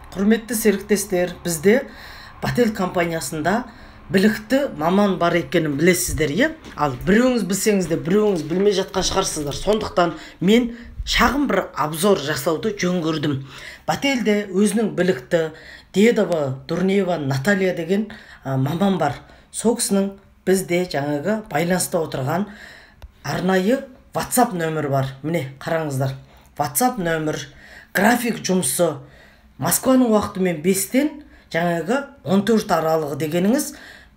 Құрметті серіктестер, бізде Бател компаниясында білікті маман бар екенін білесіздер, е? Ал біреуіңіз білсеңіз де, біреуіңіз білмей жатқан шығарсыздар. Сондықтан мен шағын бір обзор жасауды жөн көрдім. Бателде өзінің білікті Дедова Дурнеева Наталья деген маман бар. Сол кісінің бізде жаңағы байланыста отырған арнайы WhatsApp нөмірі бар. Міне, қараңыздар. WhatsApp нөмір, график жұмысы, Москваның уақытымен 5-тен жаңағы 14 аралығы дегеніңіз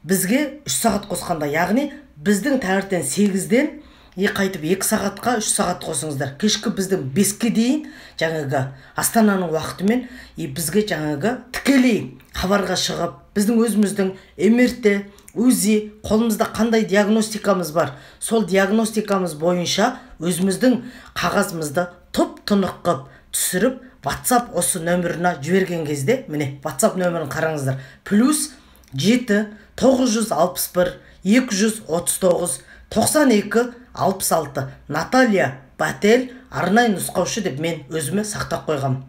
бізге 3 сағат қосқанда, яғни біздің таңертең 8-ден қайтып 2 сағатқа 3 сағат қосыңыздар. Кешкі біздің 5-ке дейін жаңағы Астананың уақытымен бізге жаңағы тікелей хабарға шығып, біздің өзіміздің МРТ, УЗИ, қолымызда қандай диагностикамыз бар, сол диагностикамыз бойынша өзіміздің қағазымызды тұп-тұнық қып түсіріп, WhatsApp осы нөміріне жіберген кезде, міне, WhatsApp нөмірін қараңыздар. +7 961 239 92 66 Наталья Бател арнайы нұсқаушы деп мен өзіме сақтап қойғам.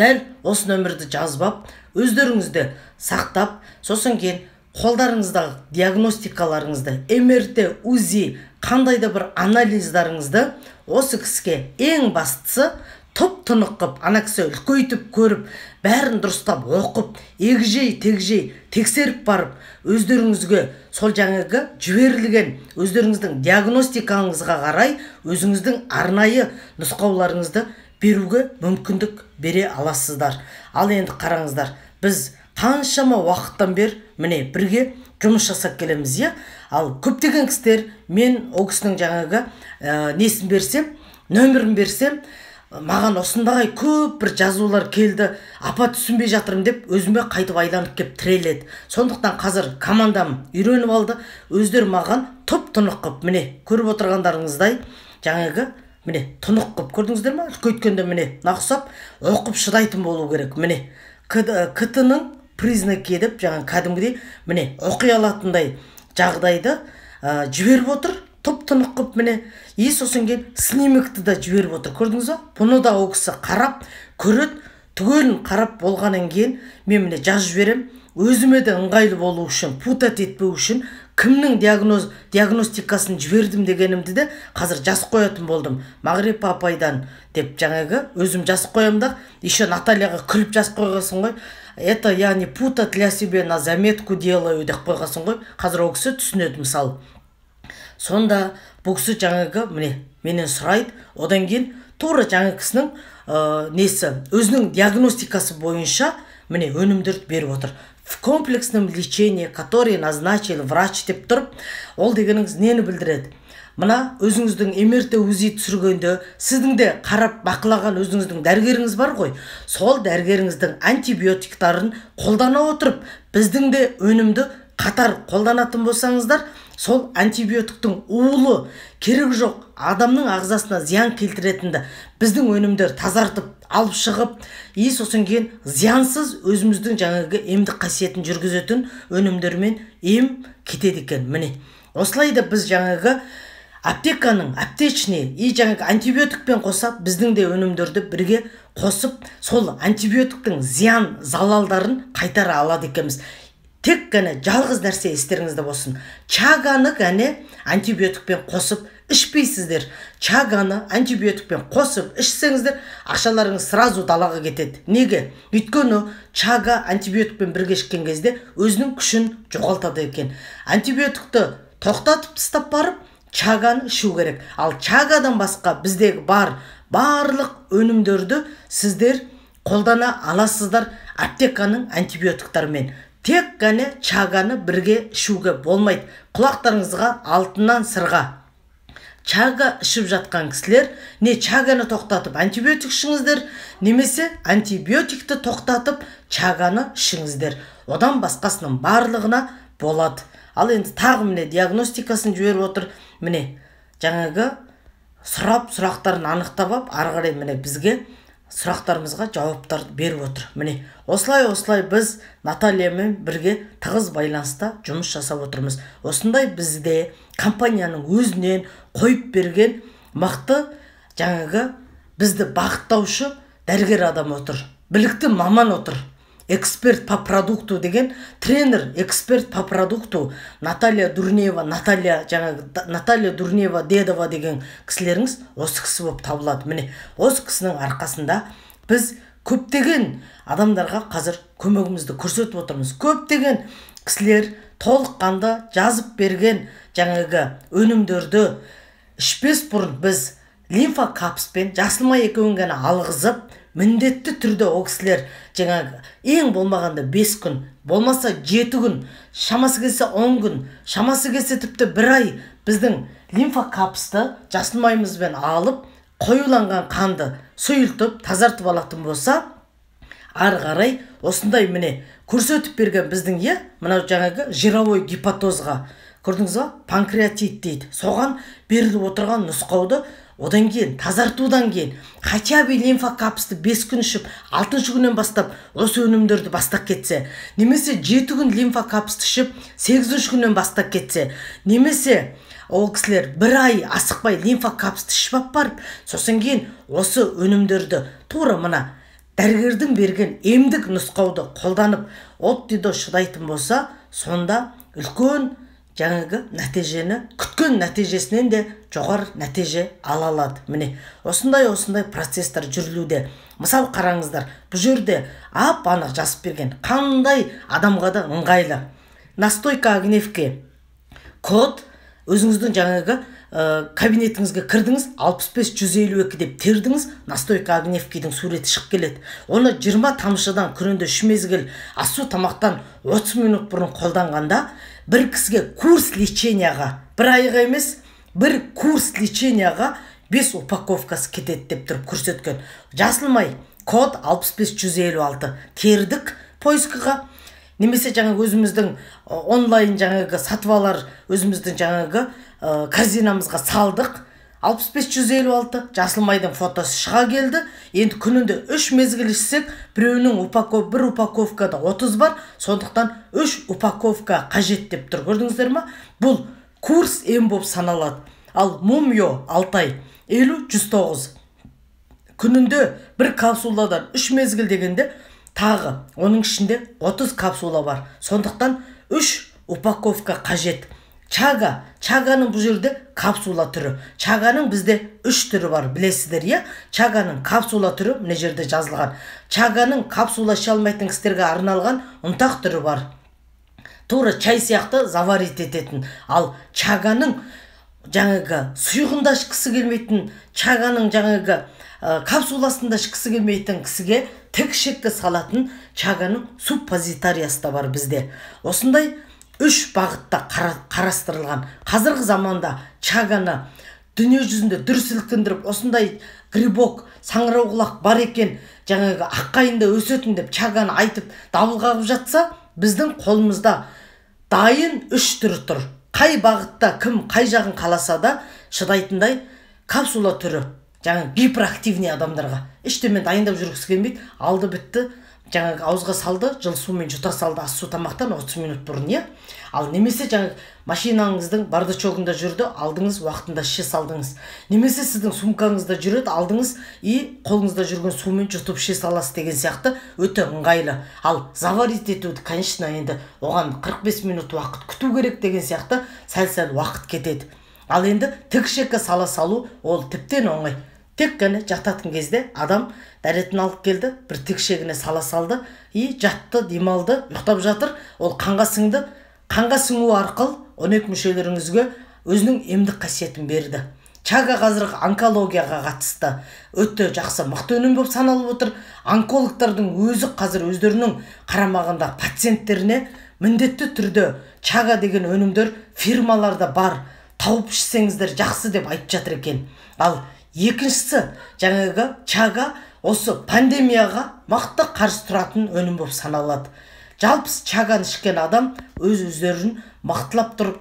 Дәл осы нөмірді жазбап, өздеріңізді сақтап, сосын кейін қолдарыңыздағы диагностикаларыңызды, МРТ, УЗИ, қандай да бір анализдарыңызды осы кісіге ең бастысы тұп-тұнық қып, ана кісі үлкейтіп көріп, бәрін дұрыстап оқып, егжей-тегжей тексеріп барып, өздеріңізге сол жаңағы жіберілген өздеріңіздің диагностикаңызға қарай өзіңіздің арнайы нұсқауларыңызды беруге мүмкіндік бере аласыздар. Ал енді қараңыздар, біз қаншама уақыттан бері міне бірге жұмыс жасап келеміз, е? Ал көптеген кісілер, мен ол кісінің жаңағы несін берсем, нөмірін берсем, маған осындай көп бір жазулар келді, апа түсінбей жатырмын деп өзіме қайтып айланып кеп тіреледі. Сондықтан қазір командам үйреніп алды, өздері маған тұп-тұнық қып, міне көріп отырғандарыңыздай жаңағы міне тұнық қып, көрдіңіздер ме? Үлкейткенде міне нақсап оқып шыдайтын болу керек. Міне КТ-ның признаки деп жаңағы кәдімгідей міне оқи алатындай жағдайды жіберіп отыр. Тұп-тұнық қып, міне, сосын кейін снимекті да жіберіп отыр, көрдіңіз ба? Бұны да ол кісі қарап, көреді, түгелін қарап болғаннан кейін мен міне жазып жіберем, өзіме де ыңғайлы болу үшін, путат етпеу үшін, кімнің диагностикасын жібердім дегенімді де қазір жазып қоятын болдым. Мағрипа апайдан деп жаңағы өзім жазып қоям да, еще Натальяға күліп жазып қойғасын ғой. Это я не путать для себя на заметку делаю деп қойғасын ғой. Қазір ол кісі түсінеді, мысалы. Сонда бұл кісі жаңағы міне менен сұрайды, одан кейін тура жаңа кісінің несі өзінің диагностикасы бойынша міне өнімдерді беріп отыр. В комплексном лечении, который назначил врач деп тұрып, ол дегеніңіз нені білдіреді? Мына өзіңіздің МРТ УЗИ түсіргенде сіздің де қарап бақылаған өзіңіздің дәрігеріңіз бар ғой, сол дәрігеріңіздің антибиотиктарын қолдана отырып, біздің де өнімді қатар қолданатын болсаңыздар, сол антибиотиктің улы керек жоқ адамның ағзасына зиян келтіретінді біздің өнімдер тазартып алып шығып, сосын кейін зиянсыз өзіміздің жаңағы емдік қасиетін жүргізетін өнімдермен ем кетеді екен. Міне осылай да біз жаңағы аптеканың аптечный жаңағы антибиотикпен қосап, біздің де өнімдерді бірге қосып, сол антибиотиктің зиян залалдарын қайтара алады екенбіз. Тек қана жалғыз нәрсе естеріңізде болсын. Чаганы ғана антибиотикпен қосып ішпейсіздер. Чаганы антибиотикпен қосып ішсеңіздер, ақшаларыңыз сразу далаға кетеді. Неге? Өйткені чага антибиотикпен бірге ішкен кезде өзінің күшін жоғалтады екен. Антибиотикті тоқтатып тастап барып, чаганы ішу керек. Ал чагадан басқа біздегі барлық өнімдерді сіздер қолдана аласыздар аптеканың антибиотиктарымен. Тек қана чаганы бірге ішуге болмайды. Құлақтарыңызға алтыннан сырға. Чага ішіп жатқан кісілер не чаганы тоқтатып антибиотик ішіңіздер, немесе антибиотикті тоқтатып чаганы ішіңіздер. Одан басқасының барлығына болады. Ал енді тағы міне диагностикасын жіберіп отыр. Міне жаңағы сұрақтарын анықтап, ары қарай міне бізге сұрақтарымызға жауаптарды беріп отыр. Міне осылай біз Натальямен бірге тығыз байланыста жұмыс жасап отырмыз. Осындай бізде компанияның өзінен қойып берген мықты жаңағы бізді бағыттаушы дәрігер адам отыр. білікті маман отыр. Эксперт по продукту деген, тренер, эксперт по продукту Наталья Дурнева Дедова деген кісілеріңіз осы кісі болып табылады. Міне, осы кісінің арқасында біз көптеген адамдарға қазір көмегімізді көрсетіп отырмыз. Көптеген кісілер толыққанды жазып берген өнімдерді ішпес бұрын біз лимфа капспен жасылмай екеуін ғана алғызып, міндетті түрде о кісілер ең болмағанда 5 күн, болмаса 7 күн, шамасы келсе 10 күн, шамасы келсе тіпті 1 ай біздің лимфа капсты жасылмайымызбен алып, қоюланған қанды сұйылтып, тазартып алатын болса, ары қарай осындай міне көрсетіп берген біздің мынау жировой гепатозға, көрдіңіз ба, панкреатит дейді. Соған беріліп отырған нұсқауды одан кейін, тазартудан кейін, хотя бы лимфа капсты 5 күн ішіп, 6-шы күннен бастап осы өнімдерді бастап кетсе, немесе 7 күн лимфа капсты ішіп, 8-шы күннен бастап кетсе, немесе ол кісілер 1 ай асықпай лимфа капсты ішіп барып, сосын кейін осы өнімдерді тура мына дәрігердің берген емдік нұсқауды қолданып, оттиді шыдайтын болса, сонда үлкен нәтижені, күткен нәтижесінен де жоғары нәтиже ала алады. Міне, осындай процестер жүрілуде. Мысал қараңыздар, бұл жерде ап-анық жазып берген, қандай адамға да ыңғайлы. Настойка огневке код, өзіңіздің кабинетіңізге кірдіңіз, 65-152 деп тердіңіз, настойка огневкидің суреті шығып келеді. Оны 20 тамшыдан күнінде 3 мезгіл ас-су тамақтан 30 минут бұрын қолданғанда, бір кісіге курс леченияға, 1 айға емес, бір курс леченияға 5 упаковкасы кетеді деп тұрып көрсеткен. Жасылмай код 65-156 тердік поискыға, немесе өзіміздің онлайн сатып алар, өзіміздің корзинамызға салдық, 65-156 жасылмайдың фотосы шыға келді. Енді күнінде 3 мезгіл ішсек, бір упаковкада 30 бар, сондықтан 3 упаковка қажет деп тұр. Көрдіңіздер ма? Бұл курс ем болып саналады. Ал мумио 6 ай 50-109. Күнінде бір капсуладан 3 мезгіл дегенде, тағы оның ішінде 30 капсула бар. Сондықтан 3 упаковка қажет. Чаганың бұл жерде капсула түрі. Чаганың бізде 3 түрі бар, білесіздер, Чаганың капсула түрі мына жерде жазылған. Чаганың капсула іше алмайтын кісілерге арналған ұнтақ түрі бар. Тура чай сияқты заварить ететін. Ал чаганың сұйығында ішкісі келмейтін, чаганың капсуласында ішкісі келмейтін кісіге тік ішекке салатын чаганың суппозитариясы да бар бізде. Осындай 3 бағытта қарастырылған. Қазіргі заманда чаганы дүние жүзінде дүр сілкіндіріп, осындай грибок, саңырауқұлақ бар екен, аққайында өсетін деп чаганы айтып дабыл қағып жатса, біздің қолымызда дайын 3 түрі тұр. Қай бағытта кім қай жағын қаласа да шыдайтындай капсула түрі. Гиперактивный адамдарға. Ештемен дайындап жүргісі келмейді, алды бітті, ауызға салды, жыл сумен жұта салды, ас-су тамақтан 30 минут бұрын, Ал немесе машинаңыздың бардачогында жүрді, алдыңыз, уақытында іше салдыңыз. Немесе сіздің сумкаңызда жүреді, алдыңыз, қолыңызда жүрген сумен жұтып іше саласыз деген сияқты өте ыңғайлы. Ал заварить етуді, конечно, енді оған 45 минут уақыт күту керек деген сияқты сәл-сәл уақыт кетеді. Ал енді тік ішекке сала салу ол тіптен оңай. Тек қана жататын кезде адам дәретін алып келді, бір тік ішегіне сала салды, жатты, демалды, ұйықтап жатыр, ол қанға сіңді. Қанға сіңу арқылы 12 мүшелеріңізге өзінің емдік қасиетін берді. Чага қазіргі онкологияға қатысты өте жақсы мықты өнім болып саналып отыр. Онкологтардың өзі қазір өздерінің қарамағында пациенттеріне міндетті түрде чага деген өнімдер фирмаларда бар, тауып ішсеңіздер жақсы деп айтып жатыр екен. Ал екіншісі, чага осы пандемияға мықты қарсы тұратын өнім болып саналады. Жалпы чаганы ішкен адам өздерін мықтылап тұрып,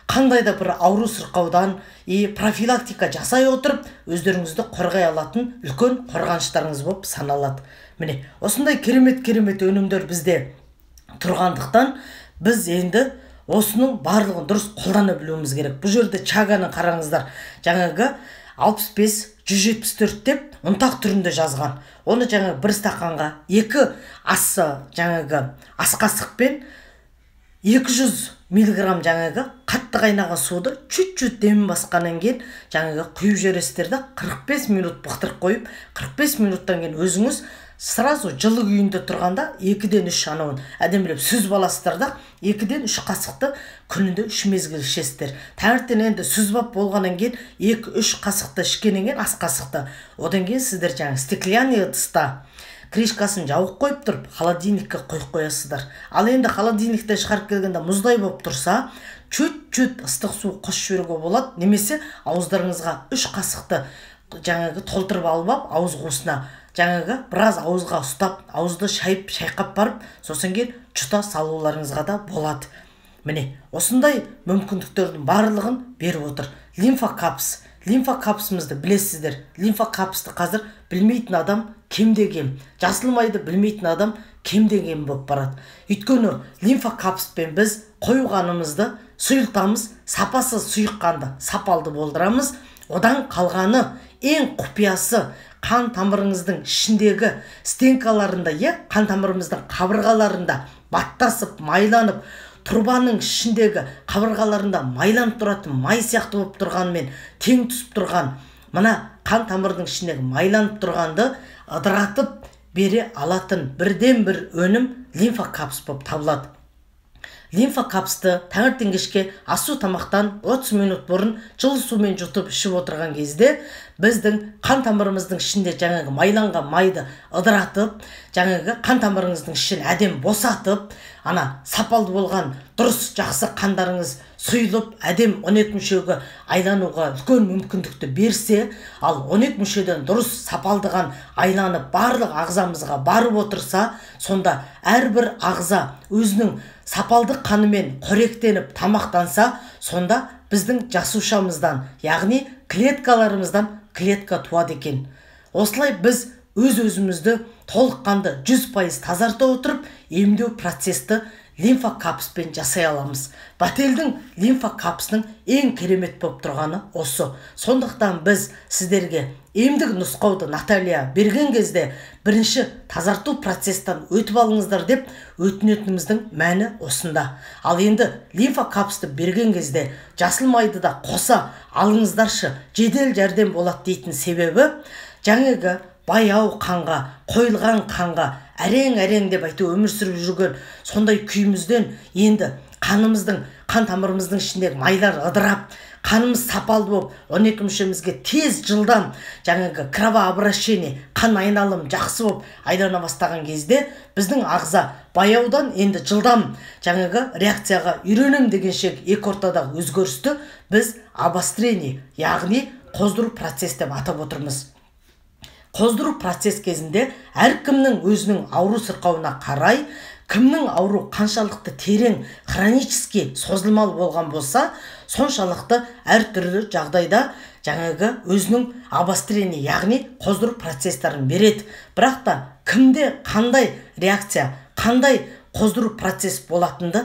қандай да бір ауру сырқаудан профилактика жасай отырып, өздеріңізді қорғай алатын үлкен қорғаныштарыңыз болып саналады. Міне, осындай керемет өнімдер бізде тұрғандықтан, біз енді осының барлығын дұрыс қолдана білуіміз керек. Бұл жерде чаганы қараңыздар, 65 174 деп ұнтақ түрінде жазған. Оны жаңағы бір стақанға 2 ас қасықпен 200 миллиграмм жаңағы қатты қайнаған суды чуть-чуть демін басқаннан кейін жаңағы құйып жібересіздер да 45 минут бұқтырып қойып, 45 минуттан кейін өзіңіз сразу жылы күйінде тұрғанда 2-ден 3 анауын әдемілеп сүзіп аласыздар да 2-ден 3 қасықты күнінде 3 мезгіл ішесіздер. Таңертең енді сүзіп болғаннан кейін 2-3 қасықты ішкеннен кейін ас қасықты. Одан кейін сіздер жаңағы стеклянный ыдыста крышкасын жауып қойып тұрып, холодильникке қойып қоясыздар. Ал енді холодильниктен шығарып келгенде мұздай болып тұрса, чуть-чуть ыстық су қосып жіберуге болады, немесе ауыздарыңызға 3 қасықты жаңағы толтырып алып, ауыз қуысына жаңағы біраз ауызға ұстап, ауызды шайқап барып, сосын кейін жұта салуларыңызға да болады. Міне, осындай мүмкіндіктердің барлығын беріп отыр. Лимфокапс. Лимфокапсымызды білесіздер. Лимфокапсты қазір білмейтін адам кемде-кем. Жасылмайды білмейтін адам кемде-кем болып барады. Өйткені лимфокапспен біз қойғанымызды сұйылтамыз, сапасыз сұйық қанды сапалды болдырамыз. Одан қалғаны ең құпиясы қан тамырыңыздың ішіндегі стенкаларында, қан тамырымыздың қабырғаларында баттасып, майланып, тұрбаның ішіндегі қабырғаларында майланып тұратын май сияқты болып тұрғанмен тең түсіп тұрған мына қан тамырының ішіндегі майланып тұрғанды ыдыратып бере алатын бірден бір өнім лимфокапс болып табылады. Лимфокапсты таңертең кешке асу тамақтан 30 минут бұрын жылы сумен жұтып ішіп отырған кезде біздің қан тамырымыздың ішінде жаңағы майланған майды ыдыратып, жаңағы қан тамырыңыздың ішін әдем босатып, ана сапалды болған дұрыс жақсы қандарыңыз сұйылып, әдем 12 мүшеге айлануға үлкен мүмкіндікті берсе, ал 12 мүшеден дұрыс сапалдыған айланып барлық ағзамызға барып отырса, сонда әрбір ағза өзінің сапалды қанымен қоректеніп тамақтанса, сонда біздің жасушамыздан, яғни клеткаларымыздан клетка туады екен. Осылай біз өз-өзімізді толыққанды 100% тазарта отырып, емдеу процесті лимфокапспен жасай аламыз. Бателдің лимфокапсының ең керемет болып тұрғаны осы. Сондықтан біз сіздерге емдік нұсқауды Наталья берген кезде бірінші тазарту процестан өтіп алыңыздар деп өтінетініміздің мәні осында. Ал енді лимфокапсты берген кезде жасылмайды да қоса алыңыздаршы, жедел жәрдем болады дейтін себебі жаңағы баяу қанға, қойылған қанға әрең деп айту өмір сүріп жүрген сондай күйімізден енді қанымыздың, қан тамырымыздың ішіндегі майлар ыдырап, қанымыз сапалды болып, 12 мүшемізге тез жылдам жаңағы кровообращение, қан айналым жақсы болып айдана бастаған кезде біздің ағза баяудан енді жылдам жаңағы реакцияға үйренем дегенше екі ортадағы өзгерісті біз обострение, яғни қоздыру процесс деп атап отырмыз. Қоздыру процесс кезінде әркімнің өзінің ауру сырқауына қарай, кімнің ауру қаншалықты терең, хронически созылмалы болған болса, соншалықты әртүрлі жағдайда жаңағы өзінің обострение, яғни қоздыру процестерін береді. Бірақ та кімде қандай реакция, қандай қоздыру процесс болатынды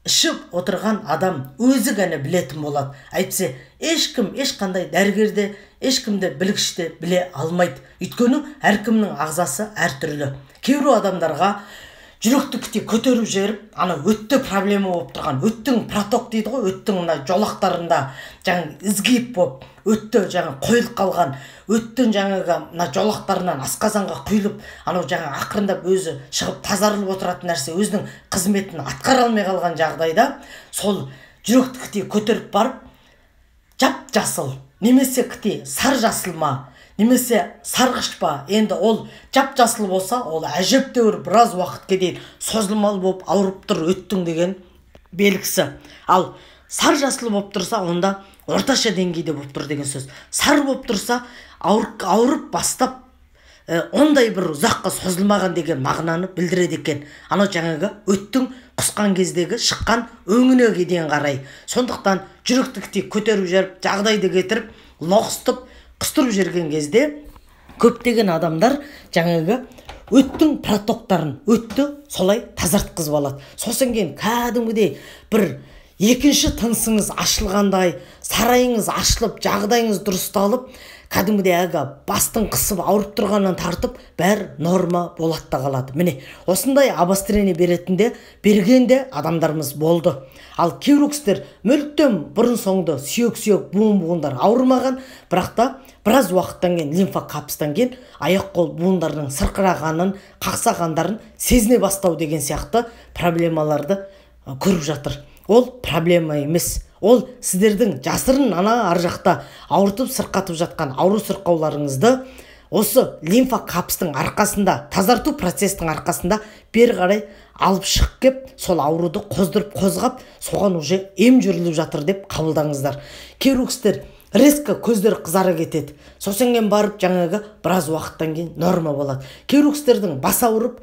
ішіп отырған адам өзі ғана білетін болады. Әйтсе, ешкім, ешқандай дәрігерде, ешкімді білгіште біле алмайды. Өйткені әркімнің ағзасы әртүрлі. Кейбір адамдарға жүректі көтеріп жіберіп, ана өтті проблема болып тұрған, өттің проток дейді ғой, өттің мына жолақтарында жаңағы ізгиіп болып, өтті жаңағы қойылып қалған, өттің жаңағы мына жолақтарынан асқазанға құйылып, анау жаңағы ақырындап өзі шығып тазарылып отыратын нәрсе өзінің қызметін атқара алмай қалған жағдайда, сол жүректі көтеріп барып, жап-жасыл, немесе сар жасыл ма, немесе сарғыш па, енді ол жап-жасыл болса, ол әжептәуір біраз уақытқа дейін созылмалы болып ауырып тұр өттің деген белгісі. Ал сар жасыл болып тұрса, онда орташа деңгейде болып тұр деген сөз. Сар болып тұрса, ауырып бастап, ондай бір ұзаққа созылмаған деген мағынаны білдіреді екен. Анау жаңағы өттің құсқан кездегі шыққан өңіне дейін қарай. Сондықтан жүректі көтеріп жүріп, жағдайды кетіріп, лоқыстып, қыстырып жүрген кезде көптеген адамдар жаңағы өттің протоктарын, өтті солай тазартқызып алады. Сосын кейін кәдімгідей бір екінші тынысыңыз ашылғандай, сарайыңыз ашылып, жағдайыңыз дұрысталып, кәдімгідей әгі бастың қысып ауырып тұрғаннан тартып бәрі норма болады да қалады. Міне осындай обострение бергенде адамдарымыз болды. Ал кейбір кісілер мүлдем бұрын соңды сүйек буындар ауырмаған, бірақ та біраз уақыттан кейін лимфа қапыстан кейін аяқ қол буындарының сырқырағанын, қақсағандарын сезіне бастау деген сияқты проблемаларды көріп жатыр. Ол проблема емес. Ол сіздердің жасырын ар жақта ауыртып сырқатып жатқан ауру сырқауларыңызды осы лимфа қапыстың арқасында, тазарту процестің арқасында бері қарай алып шығып кеп, сол ауруды қозғап, соған уже ем жүріліп жатыр деп қабылдаңыздар. Кейбір кісілер резко көздері қызара кетеді. Сосын барып жаңағы біраз уақыттан кейін норма болады. Кейбір кісілердің бас ауырып,